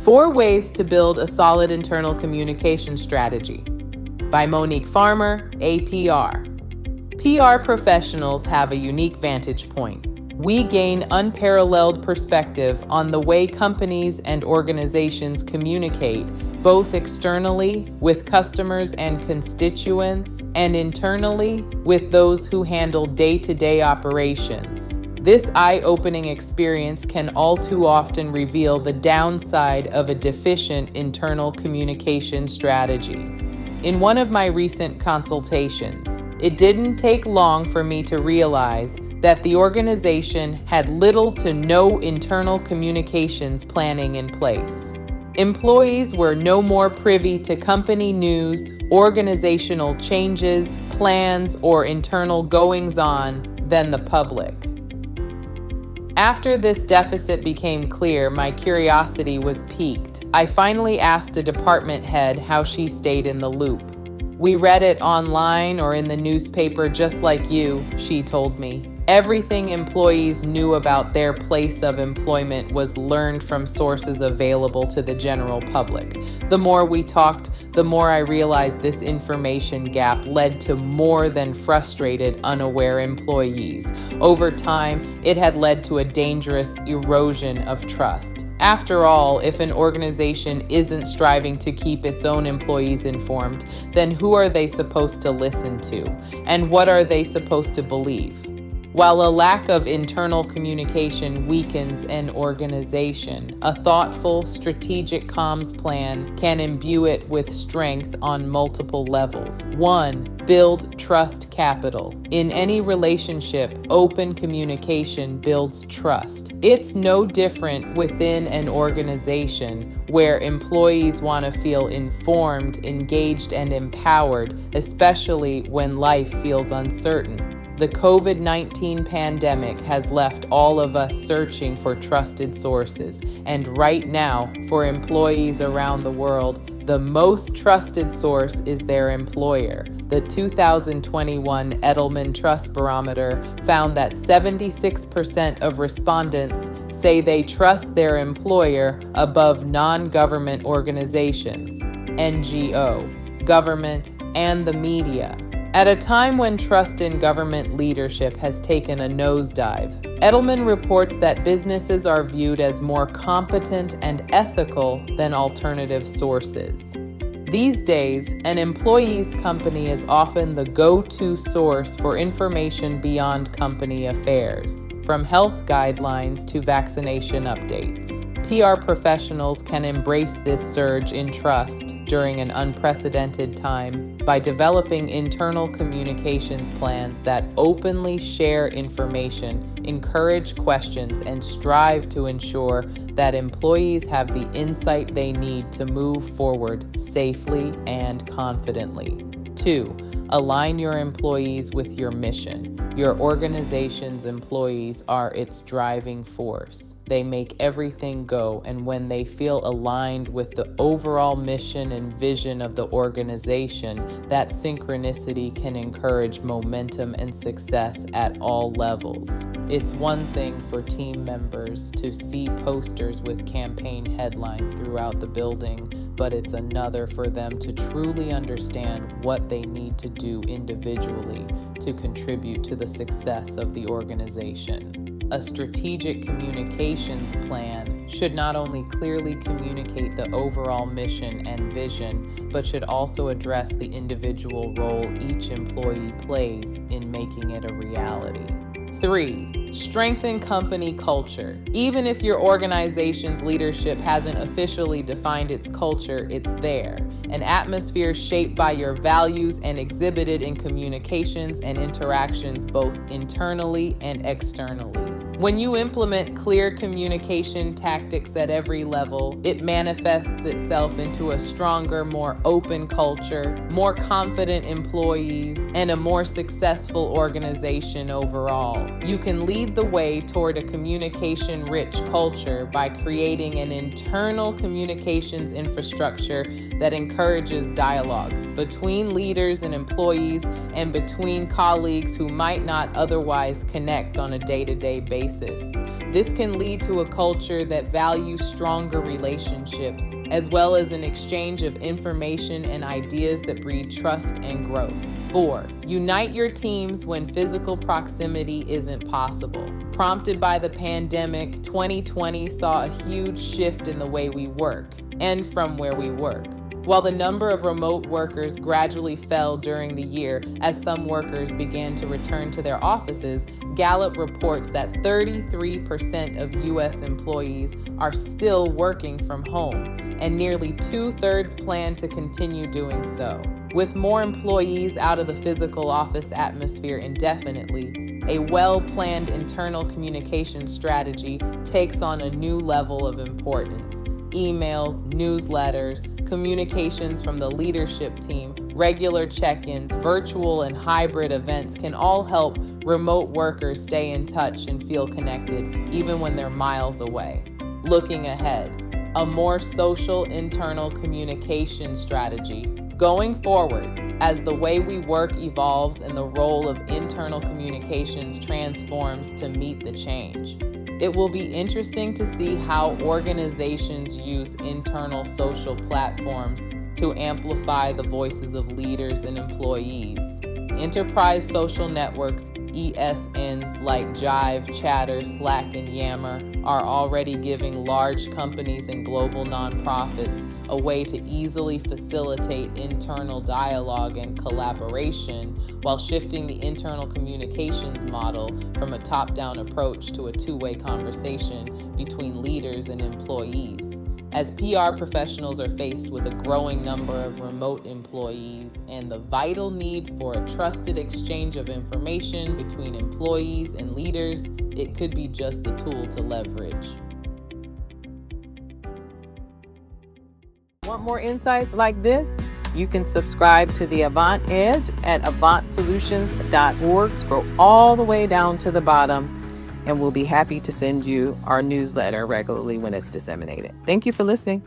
4 Ways to Build a Solid Internal Communication Strategy by Monique Farmer, APR. PR professionals have a unique vantage point. We gain unparalleled perspective on the way companies and organizations communicate, both externally with customers and constituents, and internally with those who handle day-to-day operations. This eye-opening experience can all too often reveal the downside of a deficient internal communication strategy. In one of my recent consultations, it didn't take long for me to realize that the organization had little to no internal communications planning in place. Employees were no more privy to company news, organizational changes, plans, or internal goings-on than the public. After this deficit became clear, my curiosity was piqued. I finally asked a department head how she stayed in the loop. "We read it online or in the newspaper just like you," she told me. Everything employees knew about their place of employment was learned from sources available to the general public. The more we talked, the more I realized this information gap led to more than frustrated, unaware employees. Over time, it had led to a dangerous erosion of trust. After all, if an organization isn't striving to keep its own employees informed, then who are they supposed to listen to? And what are they supposed to believe? While a lack of internal communication weakens an organization, a thoughtful, strategic comms plan can imbue it with strength on multiple levels. 1. Build trust capital. In any relationship, open communication builds trust. It's no different within an organization where employees want to feel informed, engaged, and empowered, especially when life feels uncertain. The COVID-19 pandemic has left all of us searching for trusted sources, and right now, for employees around the world, the most trusted source is their employer. The 2021 Edelman Trust Barometer found that 76% of respondents say they trust their employer above non-government organizations, NGO, government, and the media. At a time when trust in government leadership has taken a nosedive, Edelman reports that businesses are viewed as more competent and ethical than alternative sources. These days, an employee's company is often the go-to source for information beyond company affairs, from health guidelines to vaccination updates. PR professionals can embrace this surge in trust during an unprecedented time by developing internal communications plans that openly share information, encourage questions, and strive to ensure that employees have the insight they need to move forward safely and confidently. 2. Align your employees with your mission. Your organization's employees are its driving force. They make everything go, and when they feel aligned with the overall mission and vision of the organization, that synchronicity can encourage momentum and success at all levels. It's one thing for team members to see posters with campaign headlines throughout the building, but it's another for them to truly understand what they need to do individually to contribute to the success of the organization. A strategic communications plan should not only clearly communicate the overall mission and vision, but should also address the individual role each employee plays in making it a reality. 3. Strengthen company culture. Even if your organization's leadership hasn't officially defined its culture, it's there. An atmosphere shaped by your values and exhibited in communications and interactions both internally and externally. When you implement clear communication tactics at every level, it manifests itself into a stronger, more open culture, more confident employees, and a more successful organization overall. You can lead the way toward a communication-rich culture by creating an internal communications infrastructure that encourages dialogue, between leaders and employees, and between colleagues who might not otherwise connect on a day-to-day basis. This can lead to a culture that values stronger relationships, as well as an exchange of information and ideas that breed trust and growth. 4. Unite your teams when physical proximity isn't possible. Prompted by the pandemic, 2020 saw a huge shift in the way we work and from where we work. While the number of remote workers gradually fell during the year as some workers began to return to their offices, Gallup reports that 33% of U.S. employees are still working from home, and nearly 2/3 plan to continue doing so. With more employees out of the physical office atmosphere indefinitely, a well-planned internal communication strategy takes on a new level of importance. Emails, newsletters, communications from the leadership team, regular check-ins, virtual and hybrid events can all help remote workers stay in touch and feel connected, even when they're miles away. Looking ahead, a more social internal communication strategy. Going forward, as the way we work evolves and the role of internal communications transforms to meet the change, it will be interesting to see how organizations use internal social platforms to amplify the voices of leaders and employees. Enterprise social networks, ESNs like Jive, Chatter, Slack, and Yammer are already giving large companies and global nonprofits a way to easily facilitate internal dialogue and collaboration while shifting the internal communications model from a top-down approach to a two-way conversation between leaders and employees. As PR professionals are faced with a growing number of remote employees and the vital need for a trusted exchange of information between employees and leaders, it could be just the tool to leverage. Want more insights like this? You can subscribe to the Avant Edge at AvantSolutions.org. Scroll all the way down to the bottom, and we'll be happy to send you our newsletter regularly when it's disseminated. Thank you for listening.